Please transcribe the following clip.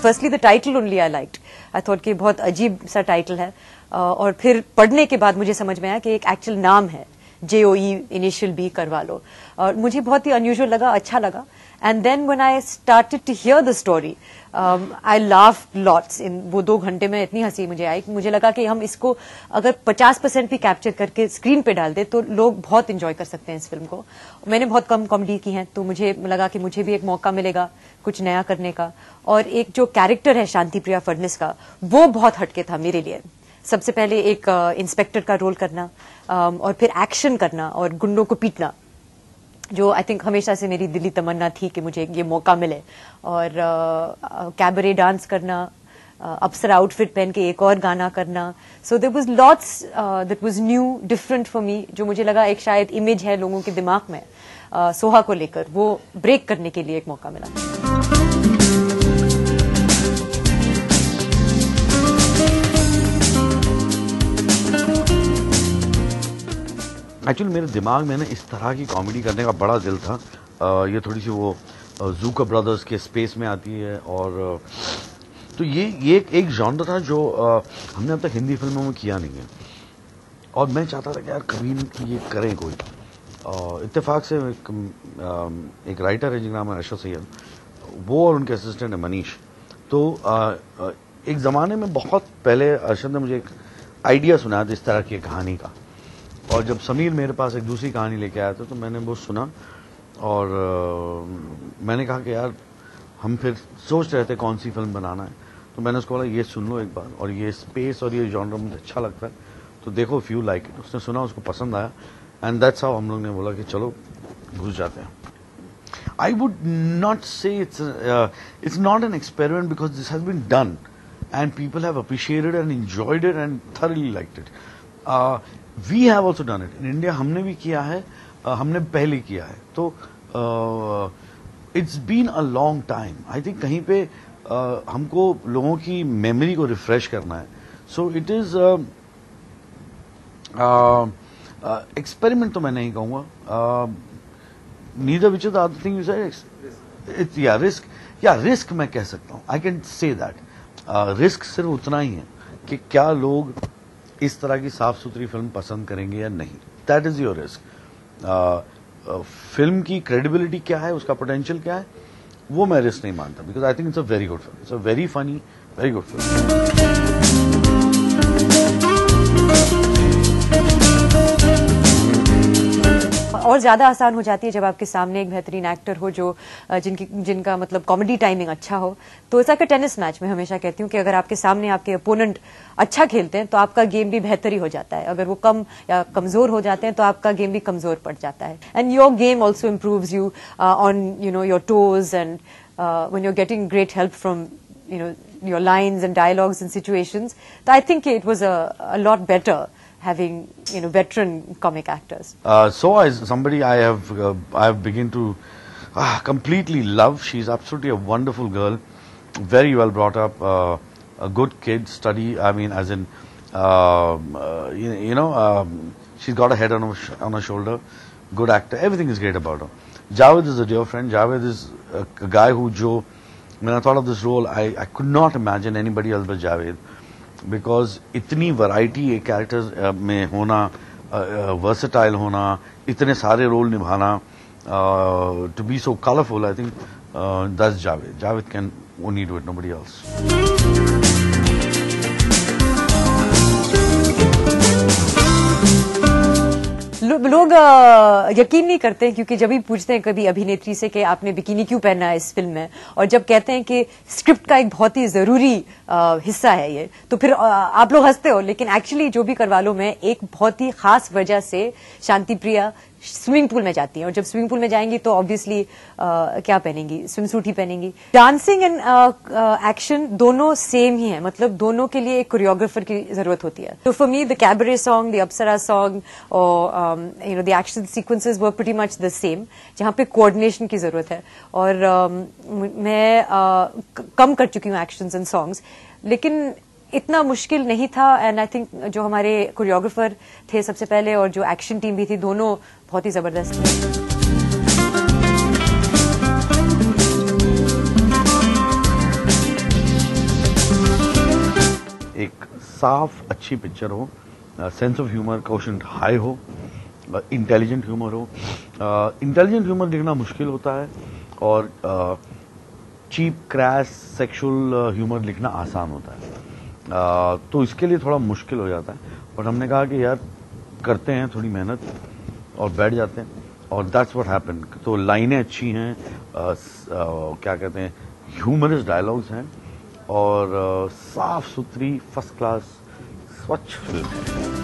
Firstly the title only I liked, I thought कि बहुत अजीब सा टाइटल है, और फिर पढ़ने के बाद मुझे समझ में आया कि एक एक्चुअल नाम है, JOE इनिशियल B करवा लो, और मुझे बहुत ही अनयूजुअल लगा, अच्छा लगा. And then when I started to hear the story, I laughed lots. इन वो 2 घंटे में इतनी हंसी मुझे आई कि मुझे लगा कि हम इसको अगर 50% भी कैप्चर करके स्क्रीन पे डाल दे तो लोग बहुत इंजॉय कर सकते हैं इस फिल्म को. मैंने बहुत कम कॉमेडी की है, तो मुझे लगा कि मुझे भी एक मौका मिलेगा कुछ नया करने का. और एक जो कैरेक्टर है शांति प्रिया फडणीस का, वो बहुत हटके था मेरे लिए. सबसे पहले एक इंस्पेक्टर का रोल करना, और फिर एक्शन करना और गुंडों को पीटना, जो आई थिंक हमेशा से मेरी दिली तमन्ना थी कि मुझे ये मौका मिले. और कैबरे डांस करना, अप्सरा आउटफिट पहन के एक और गाना करना. So there was lots that was new, different for me. जो मुझे लगा एक शायद इमेज है लोगों के दिमाग में सोहा को लेकर, वो ब्रेक करने के लिए एक मौका मिला. एक्चुअली मेरे दिमाग में ना इस तरह की कॉमेडी करने का बड़ा दिल था. ये थोड़ी सी वो जूकर ब्रदर्स के स्पेस में आती है, और तो ये एक जॉनर था जो हमने अब तक हिंदी फिल्मों में किया नहीं है, और मैं चाहता था कि यार कभी ये करें कोई. इत्तेफाक से एक राइटर है जिनका नाम है अरशद सैयद, वो और उनके असिस्टेंट है मनीष. तो एक ज़माने में बहुत पहले अरशद ने मुझे एक आइडिया सुनाया था इस तरह की कहानी का, और जब समीर मेरे पास एक दूसरी कहानी लेके आया था तो मैंने वो सुना, और मैंने कहा कि यार हम फिर सोच रहे थे कौन सी फिल्म बनाना है. तो मैंने उसको बोला ये सुन लो एक बार, और ये स्पेस और ये जॉनर मुझे अच्छा लगता है, तो देखो इफ यू लाइक इट. उसने सुना, उसको पसंद आया, एंड दैट्स हाउ हम लोग ने बोला कि चलो घुस जाते हैं. I would not say it's not an experiment because this has been done and people have appreciated and enjoyed it and thoroughly liked it. We have also done it in India. हमने भी किया है, हमने पहले किया है. तो it's been a long time. I think कहीं पे हमको लोगों की मेमोरी को रिफ्रेश करना है. सो इट इज एक्सपेरिमेंट तो मैं नहीं कहूंगा. Neither which is the other thing you said, it's या रिस्क. या रिस्क मैं कह सकता हूं, I can say that. Risk सिर्फ उतना ही है कि क्या लोग इस तरह की साफ सुथरी फिल्म पसंद करेंगे या नहीं. That is your risk. Film की क्रेडिबिलिटी क्या है, उसका पोटेंशियल क्या है, वो मैं रिस्क नहीं मानता, because I think it's a very good film. It's a very funny, very good film. और ज्यादा आसान हो जाती है जब आपके सामने एक बेहतरीन एक्टर हो जो जिनका मतलब कॉमेडी टाइमिंग अच्छा हो. तो ऐसा कि टेनिस मैच में हमेशा कहती हूँ कि अगर आपके सामने आपके अपोनेंट अच्छा खेलते हैं तो आपका गेम भी बेहतर ही हो जाता है. अगर वो कम या कमजोर हो जाते हैं तो आपका गेम भी कमजोर पड़ जाता है. And your game also improves you on your toes, and when you are getting great help from your lines and dialogues and situations. So I think it was a lot better having veteran comic actors. So as somebody I have begun to completely love. She's absolutely a wonderful girl, very well brought up, a good kid. I mean, as in she's got a head on her shoulder. Good actor. Everything is great about her. Javed is a dear friend. Javed is a guy who when I thought of this role, I could not imagine anybody else but Javed, because इतनी variety एक character में होना, versatile होना, इतने सारे role निभाना, to be so colorful, I think that's Javed. Javed can only do it, nobody else. लोग यकीन नहीं करते क्योंकि जब भी पूछते हैं कभी अभिनेत्री से कि आपने बिकिनी क्यों पहना है इस फिल्म में, और जब कहते हैं कि स्क्रिप्ट का एक बहुत ही जरूरी हिस्सा है ये, तो फिर आप लोग हंसते हो. लेकिन एक्चुअली जो भी करवा लो, मैं एक बहुत ही खास वजह से शांति प्रिया स्विमिंग पूल में जाती हैं, और जब स्विमिंग पूल में जाएंगी तो ऑब्वियसली क्या पहनेंगी, स्विमसूट ही पहनेंगी. डांसिंग एंड एक्शन दोनों सेम ही है, मतलब दोनों के लिए एक कोरियोग्राफर की जरूरत होती है. तो for me the cabaret song, the Apsara song और the action sequences were pretty much the same, जहां पे कोऑर्डिनेशन की जरूरत है. और मैं कम कर चुकी हूँ एक्शंस एंड सॉन्ग्स, लेकिन इतना मुश्किल नहीं था. एंड आई थिंक जो हमारे कोरियोग्राफर थे सबसे पहले और जो एक्शन टीम भी थी, दोनों बहुत ही जबरदस्त थे. साफ अच्छी पिक्चर हो, sense of humour quotient high हो, इंटेलिजेंट ह्यूमर हो। इंटेलिजेंट ह्यूमर लिखना मुश्किल होता है और चीप क्रैश सेक्सुअल ह्यूमर लिखना आसान होता है। तो इसके लिए थोड़ा मुश्किल हो जाता है, और हमने कहा कि यार करते हैं थोड़ी मेहनत और बैठ जाते हैं, और दैट्स व्हाट हैपेंड। तो लाइनें अच्छी हैं, क्या कहते हैं, ह्यूमरस डायलॉग्स हैं, और साफ सुथरी फर्स्ट क्लास स्वच्छ फिल्म है।